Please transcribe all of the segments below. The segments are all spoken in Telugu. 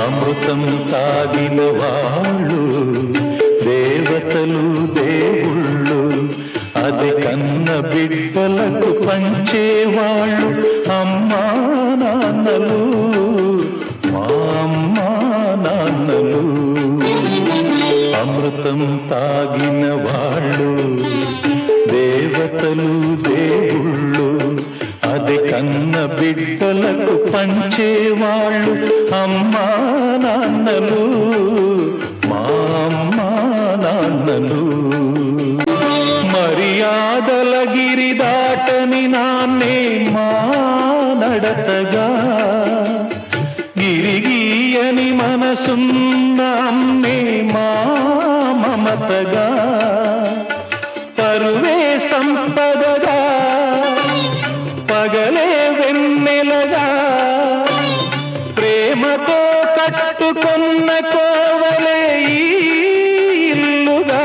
అమృతం తాగిన వాళ్ళు దేవతలు దేవుళ్ళు, అది కన్న బిడ్డలకు పంచేవాళ్ళు అమ్మా నాన్నలు, మా అమ్మా నాన్నలు. అమృతం తాగిన వాళ్ళు దేవతలు దేవుళ్ళు, అది కన్న బిడ్డలకు పంచేవాళ్ళు అమ్మా నాన్నలు, మా అమ్మా నాన్నలు. మర్యాదల గిరి దాటని నాన్నే మా నడతగా, గిరిగీయని మనసున్న అమ్మే మా మమతగా, పరువే సంపదగా పగలే వెన్నెలగా, ప్రేమతో కట్టుకున్న కోవలే ఇల్లుగా,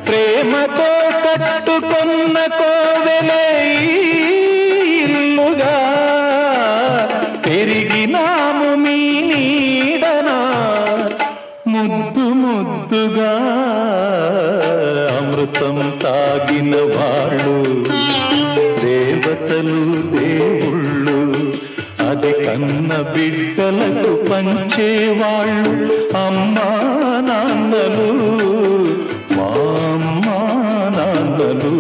ప్రేమతో కట్టుకున్న కోవెలే ఇల్లుగా, పెరిగినాము మీ నీడనా ముద్దు ముద్దుగా. అమృతం తాగిన వాళ్ళు దేవతలు దేవుళ్ళు, అది కన్న బిడ్డలకు పంచేవాళ్ళు అమ్మా నాన్నలు, మా అమ్మా నాన్నలు.